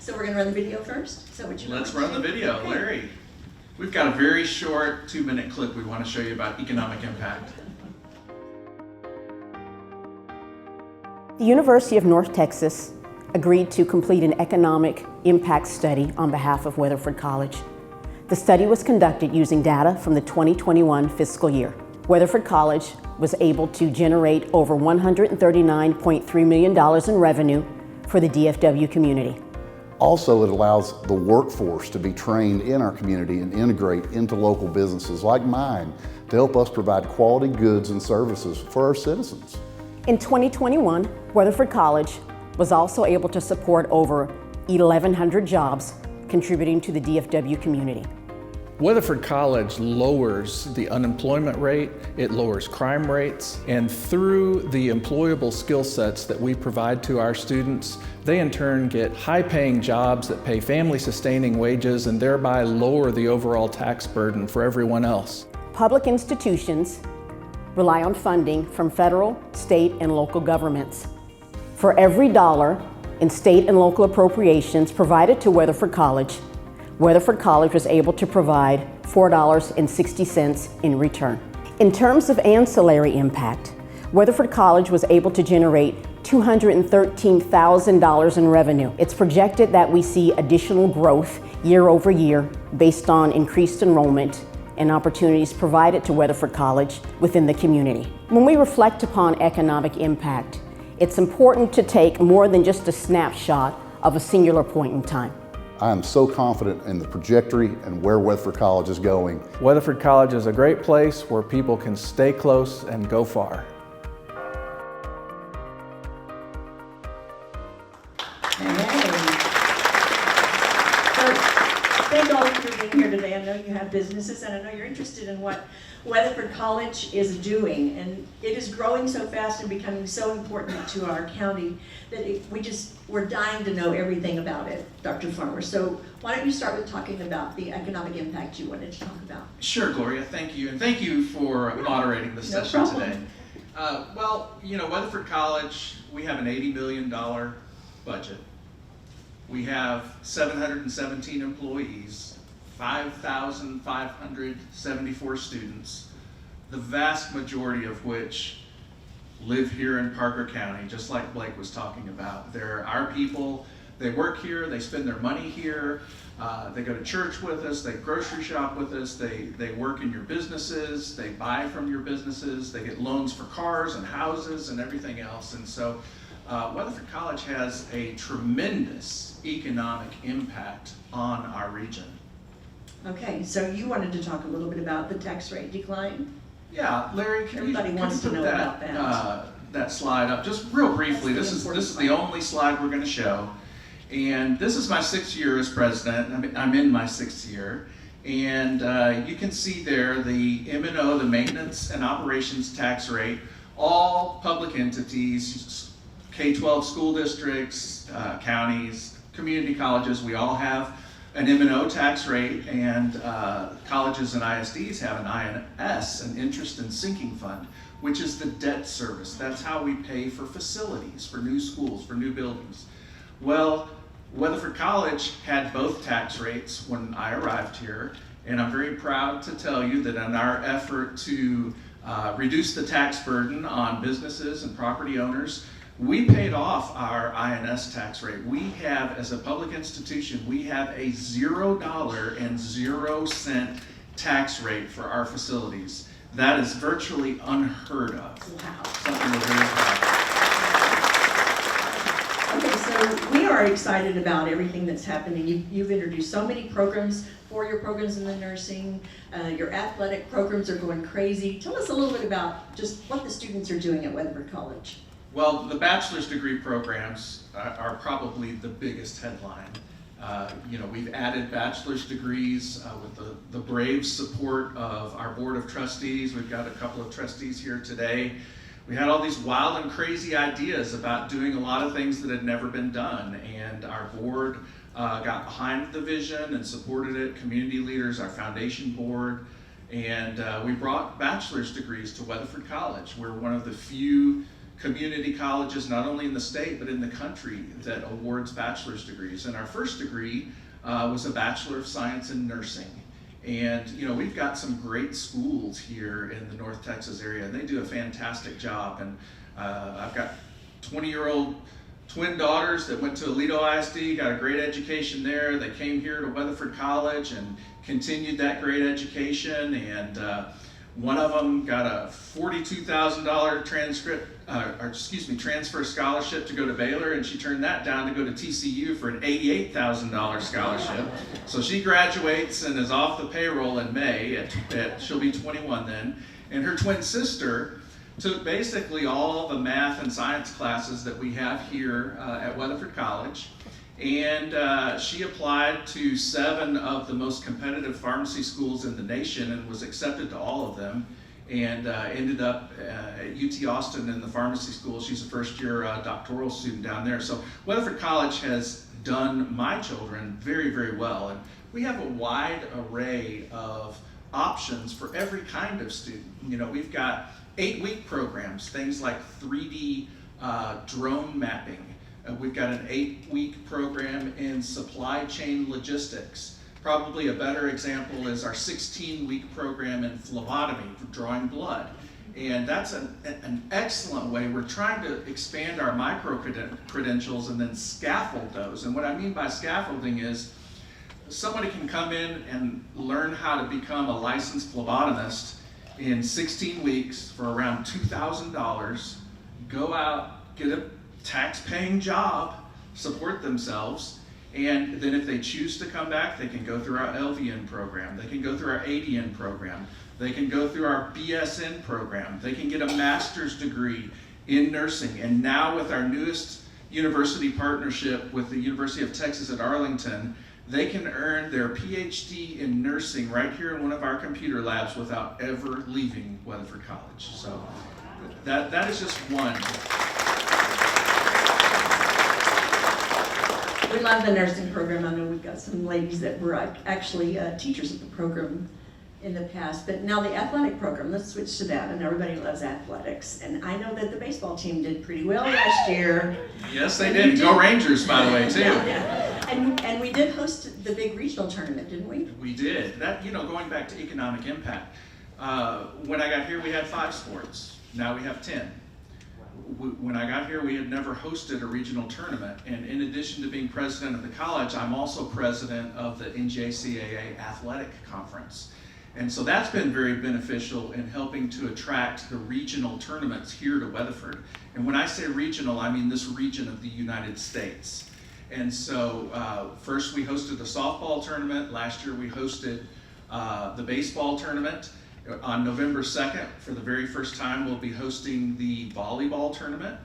So we're going to run the video first? Is that what you want? Let's run the video. Okay. Larry, we've got a very short 2-minute clip we want to show you about economic impact. The University of North Texas agreed to complete an economic impact study on behalf of Weatherford College. The study was conducted using data from the 2021 fiscal year. Weatherford College was able to generate over $139.3 million in revenue for the DFW community. Also, it allows the workforce to be trained in our community and integrate into local businesses like mine to help us provide quality goods and services for our citizens. In 2021, Weatherford College was also able to support over 1,100 jobs contributing to the DFW community. Weatherford College lowers the unemployment rate, it lowers crime rates, and through the employable skill sets that we provide to our students, they in turn get high-paying jobs that pay family-sustaining wages and thereby lower the overall tax burden for everyone else. Public institutions rely on funding from federal, state, and local governments. For every dollar in state and local appropriations provided to Weatherford College was able to provide $4.60 in return. In terms of ancillary impact, Weatherford College was able to generate $213,000 in revenue. It's projected that we see additional growth year over year based on increased enrollment and opportunities provided to Weatherford College within the community. When we reflect upon economic impact, it's important to take more than just a snapshot of a singular point in time. I am so confident in the trajectory and where Weatherford College is going. Weatherford College is a great place where people can stay close and go far. Thank all of you for being here today. I know you have businesses and I know you're interested in what Weatherford College is doing, and it is growing so fast and becoming so important to our county that we're dying to know everything about it, Dr. Farmer. So why don't you start with talking about the economic impact you wanted to talk about? Sure, Gloria, thank you. And thank you for moderating the session today. Well, you know, Weatherford College, we have an $80 million budget. We have 717 employees, 5,574 students, the vast majority of which live here in Parker County, just like Blake was talking about. They're our people, they work here, they spend their money here, they go to church with us, they grocery shop with us, they work in your businesses, they buy from your businesses, they get loans for cars and houses and everything else. And so Weatherford College has a tremendous economic impact on our region. Okay, so you wanted to talk a little bit about the tax rate decline? Yeah, Larry, can you Everybody wants to put know about that. That slide up just real briefly? This is the only slide we're going to show, and this is my 6th year as president. I'm in my 6th year, and you can see there the M&O, the maintenance and operations tax rate. All public entities, K-12 school districts, counties, community colleges, we all have an M&O tax rate, and colleges and ISDs have an INS, an interest and sinking fund, which is the debt service. That's how we pay for facilities, for new schools, for new buildings. Well, Weatherford College had both tax rates when I arrived here, and I'm very proud to tell you that in our effort to reduce the tax burden on businesses and property owners, we paid off our INS tax rate. We have, as a public institution, we have a $0.00 tax rate for our facilities. That is virtually unheard of. Wow. Something we're very proud of. Okay, so we are excited about everything that's happening. You've introduced so many programs, 4-year programs in the nursing. Your athletic programs are going crazy. Tell us a little bit about just what the students are doing at Weatherford College. Well, the bachelor's degree programs are probably the biggest headline. You know, we've added bachelor's degrees with the brave support of our board of trustees. We've got a couple of trustees here today. We had all these wild and crazy ideas about doing a lot of things that had never been done, and our board got behind the vision and supported it. Community leaders, our foundation board, and we brought bachelor's degrees to Weatherford College. We're one of the few community colleges, not only in the state, but in the country, that awards bachelor's degrees. And our first degree was a Bachelor of Science in Nursing. And we've got some great schools here in the North Texas area, and they do a fantastic job. And I've got 20-year-old twin daughters that went to Aledo ISD, got a great education there. They came here to Weatherford College and continued that great education. And one of them got a $42,000 transfer scholarship to go to Baylor, and she turned that down to go to TCU for an $88,000 scholarship. So she graduates and is off the payroll in May. She'll be 21 then. And her twin sister took basically all the math and science classes that we have here at Weatherford College. And she applied to 7 of the most competitive pharmacy schools in the nation and was accepted to all of them, and ended up at UT Austin in the pharmacy school. She's a first-year doctoral student down there. So Weatherford College has done my children very, very well. And we have a wide array of options for every kind of student. We've got 8-week programs, things like 3D drone mapping. We've got an 8-week program in supply chain logistics. Probably a better example is our 16-week program in phlebotomy for drawing blood. And that's an excellent way. We're trying to expand our micro-credentials and then scaffold those. And what I mean by scaffolding is somebody can come in and learn how to become a licensed phlebotomist in 16 weeks for around $2,000, go out, get a tax-paying job, support themselves, and then if they choose to come back, they can go through our LVN program, they can go through our ADN program, they can go through our BSN program, they can get a master's degree in nursing, and now with our newest university partnership with the University of Texas at Arlington, they can earn their PhD in nursing right here in one of our computer labs without ever leaving Weatherford College. So that is just one. We love the nursing program. I know we've got some ladies that were actually teachers of the program in the past, but now the athletic program, let's switch to that. And everybody loves athletics. And I know that the baseball team did pretty well last year. Yes, they did. Go Rangers, by the way, too. Yeah. And we did host the big regional tournament, didn't we? We did. That, going back to economic impact. When I got here, we had 5 sports. Now we have 10. When I got here, we had never hosted a regional tournament. And in addition to being president of the college, I'm also president of the NJCAA Athletic Conference. And so that's been very beneficial in helping to attract the regional tournaments here to Weatherford. And when I say regional, I mean this region of the United States. And so first we hosted the softball tournament. Last year we hosted the baseball tournament. On November 2nd, for the very first time, we'll be hosting the volleyball tournament.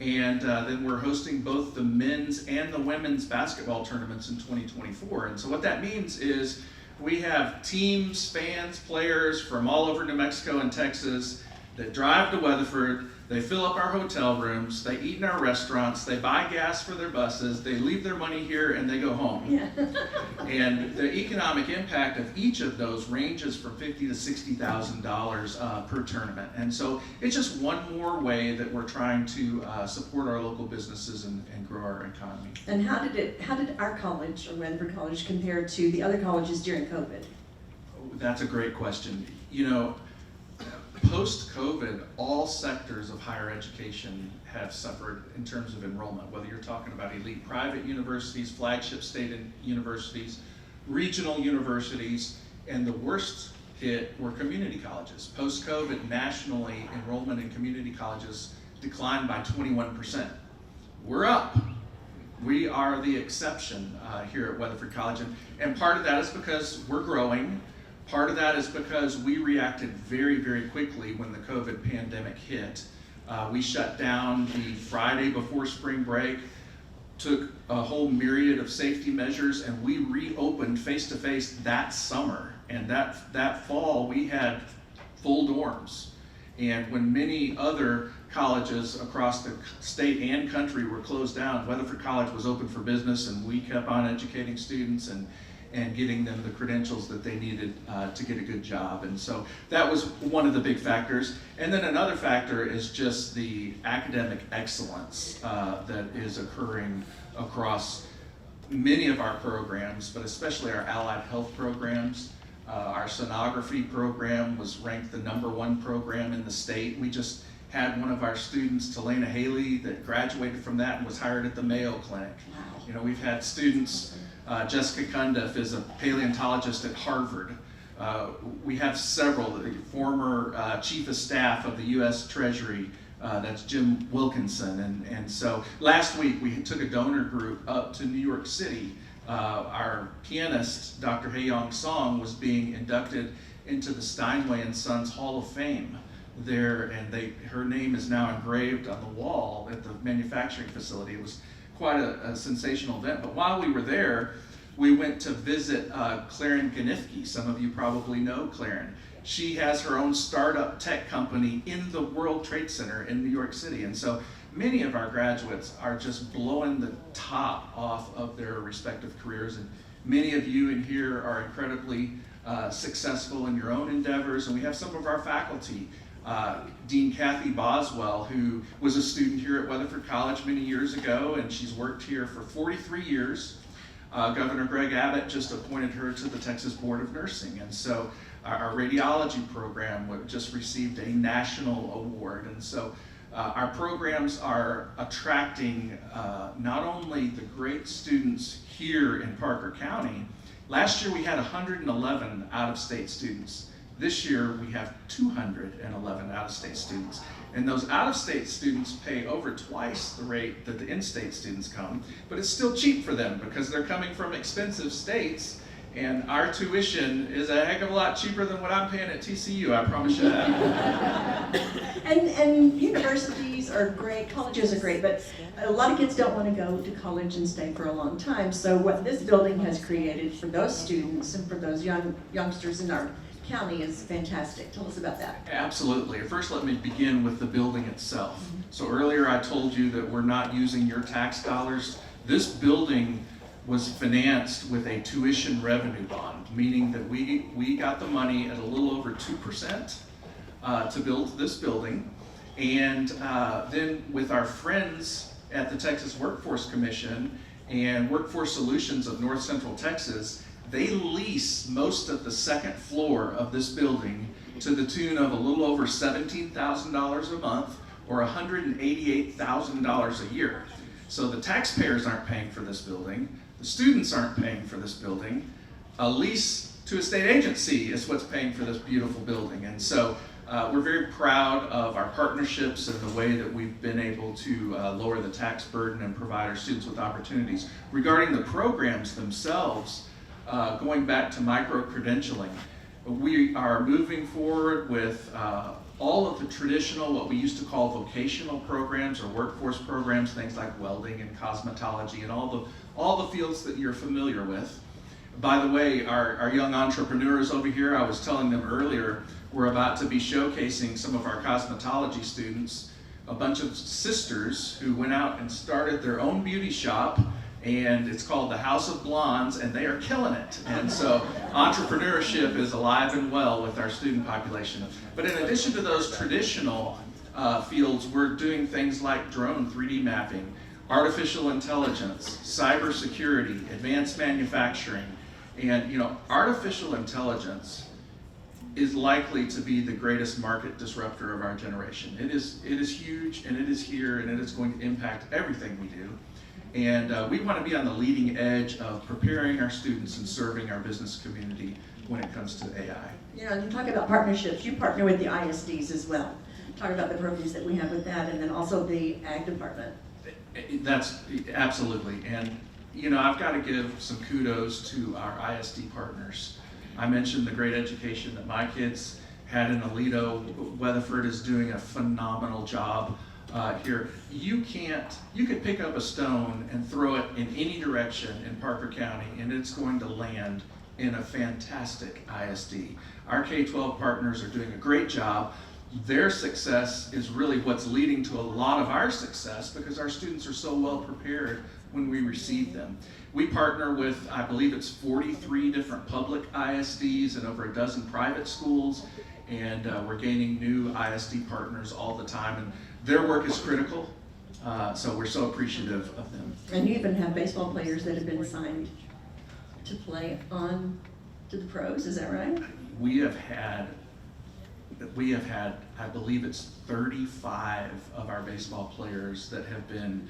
And then we're hosting both the men's and the women's basketball tournaments in 2024. And so what that means is we have teams, fans, players from all over New Mexico and Texas that drive to Weatherford. They fill up our hotel rooms, they eat in our restaurants, they buy gas for their buses, they leave their money here, and they go home. Yeah. And the economic impact of each of those ranges from $50,000 to $60,000 per tournament. And so it's just one more way that we're trying to support our local businesses and grow our economy. And how did our college, or Weatherford College, compare to the other colleges during COVID? That's a great question. Post-COVID, all sectors of higher education have suffered in terms of enrollment, whether you're talking about elite private universities, flagship state universities, regional universities, and the worst hit were community colleges. Post-COVID, nationally, enrollment in community colleges declined by 21%. We're up. We are the exception here at Weatherford College, and part of that is because we're growing. Part of that is because we reacted very, very quickly when the COVID pandemic hit. We shut down the Friday before spring break, took a whole myriad of safety measures, and we reopened face-to-face that summer. And that fall, we had full dorms. And when many other colleges across the state and country were closed down, Weatherford College was open for business, and we kept on educating students. And and getting them the credentials that they needed to get a good job. And so that was one of the big factors. And then another factor is just the academic excellence that is occurring across many of our programs, but especially our allied health programs. Our sonography program was ranked the #1 program in the state. We just had one of our students, Talena Haley, that graduated from that and was hired at the Mayo Clinic. Wow. You know, we've had students, Jessica Cundiff is a paleontologist at Harvard. We have several, the former chief of staff of the U.S. Treasury, that's Jim Wilkinson. And so last week we took a donor group up to New York City. Our pianist, Dr. Hae-Young Song, was being inducted into the Steinway & Sons Hall of Fame there, and her name is now engraved on the wall at the manufacturing facility. It was quite a sensational event. But while we were there, we went to visit Claren Ganifke. Some of you probably know Claren. She has her own startup tech company in the World Trade Center in New York City. And so many of our graduates are just blowing the top off of their respective careers. And many of you in here are incredibly successful in your own endeavors. And we have some of our faculty, Dean Kathy Boswell, who was a student here at Weatherford College many years ago, and she's worked here for 43 years. Governor Greg Abbott just appointed her to the Texas Board of Nursing. And so our radiology program just received a national award. And so our programs are attracting not only the great students here in Parker County. Last year we had 111 out-of-state students. This year we have 211 out-of-state students. And those out-of-state students pay over twice the rate that the in-state students come, but it's still cheap for them because they're coming from expensive states, and our tuition is a heck of a lot cheaper than what I'm paying at TCU, I promise you that. And universities are great, colleges are great, but a lot of kids don't want to go to college and stay for a long time. So what this building has created for those students and for those youngsters in our county is fantastic. Tell us about that. Absolutely. First, let me begin with the building itself. So earlier I told you that we're not using your tax dollars. This building was financed with a tuition revenue bond, meaning that we got the money at a little over 2% to build this building. And then with our friends at the Texas Workforce Commission and Workforce Solutions of North Central Texas, they lease most of the second floor of this building to the tune of a little over $17,000 a month or $188,000 a year. So the taxpayers aren't paying for this building, the students aren't paying for this building, a lease to a state agency is what's paying for this beautiful building. And so we're very proud of our partnerships and the way that we've been able to lower the tax burden and provide our students with opportunities. Regarding the programs themselves, going back to micro-credentialing, we are moving forward with all of the traditional, what we used to call vocational programs or workforce programs, things like welding and cosmetology and all the fields that you're familiar with. By the way, our young entrepreneurs over here, I was telling them earlier, we're about to be showcasing some of our cosmetology students, a bunch of sisters who went out and started their own beauty shop, and it's called the House of Blondes, and they are killing it. And so entrepreneurship is alive and well with our student population. But in addition to those traditional fields, we're doing things like drone 3D mapping, artificial intelligence, cybersecurity, advanced manufacturing. And artificial intelligence is likely to be the greatest market disruptor of our generation. It is huge, and it is here, and it is going to impact everything we do. And we want to be on the leading edge of preparing our students and serving our business community when it comes to AI. You talk about partnerships. You partner with the ISDs as well. Talk about the programs that we have with that, and then also the Ag Department. That's absolutely. And I've got to give some kudos to our ISD partners. I mentioned the great education that my kids had in Aledo. Weatherford is doing a phenomenal job here. You could pick up a stone and throw it in any direction in Parker County, and it's going to land in a fantastic ISD. Our K-12 partners are doing a great job. their success is really what's leading to a lot of our success, because our students are so well prepared when we receive them. We partner with, I believe it's 43 different public ISDs and over a dozen private schools, and we're gaining new ISD partners all the time, and their work is critical, so we're so appreciative of them. And you even have baseball players that have been signed to play on to the pros, is that right? We have had, I believe it's 35 of our baseball players that have been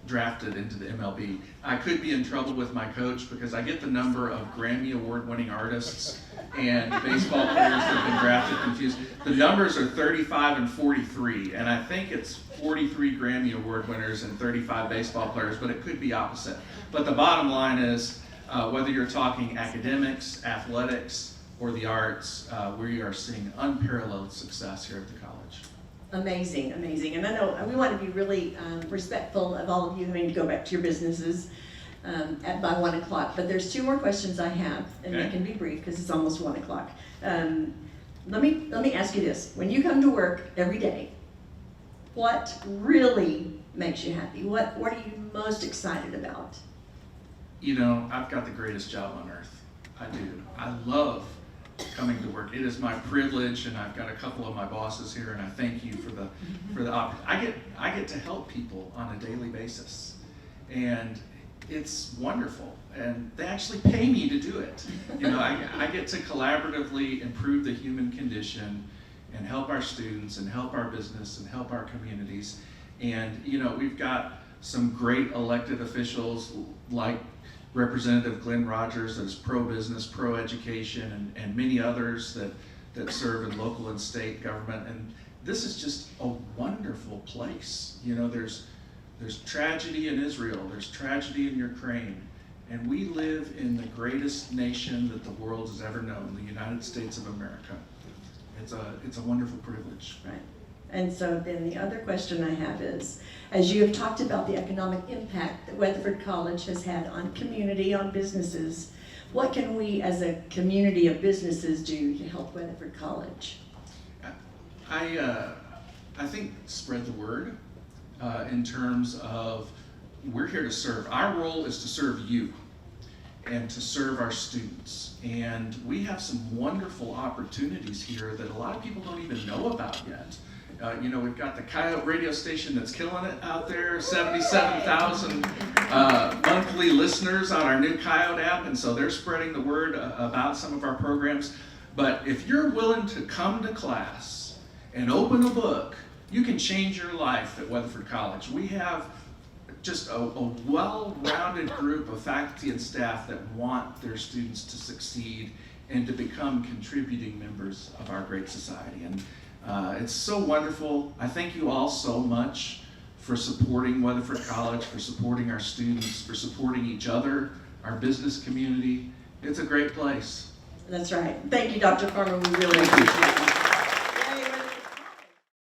drafted into the MLB. I could be in trouble with my coach because I get the number of Grammy Award-winning artists and baseball players that have been drafted confused. The numbers are 35 and 43, and I think it's 43 Grammy Award winners and 35 baseball players, but it could be opposite. But the bottom line is, whether you're talking academics, athletics, or the arts, we are seeing unparalleled success here at the college. Amazing, amazing. And I know we want to be really respectful of all of you having to go back to your businesses by 1 o'clock. But there's 2 more questions I have, and they can be brief because it's almost 1 o'clock. Let me ask you this: when you come to work every day, what really makes you happy? What are you most excited about? You know, I've got the greatest job on earth. I do. I love coming to work. It is my privilege, and I've got a couple of my bosses here, and I thank you for the opportunity. I get to help people on a daily basis, and it's wonderful. And they actually pay me to do it. You know, I get to collaboratively improve the human condition and help our students and help our business and help our communities. And you know, we've got some great elected officials like Representative Glenn Rogers, that is pro-business, pro-education, and many others that serve in local and state government. And this is just a wonderful place. You know, there's tragedy in Israel, there's tragedy in Ukraine, and we live in the greatest nation that the world has ever known, the United States of America. It's a wonderful privilege. Right. And so then the other question I have is, as you have talked about the economic impact that Weatherford College has had on community, on businesses, what can we as a community of businesses do to help Weatherford College? I think spread the word in terms of we're here to serve. Our role is to serve you and to serve our students. And we have some wonderful opportunities here that a lot of people don't even know about yet. You know, we've got the Coyote radio station that's killing it out there, 77,000 monthly listeners on our new Coyote app, and so they're spreading the word about some of our programs. But if you're willing to come to class and open a book, you can change your life at Weatherford College. We have just a well-rounded group of faculty and staff that want their students to succeed and to become contributing members of our great society. And it's so wonderful. I thank you all so much for supporting Weatherford College, for supporting our students, for supporting each other, our business community. It's a great place. That's right. Thank you, Dr. Farmer. We really appreciate it.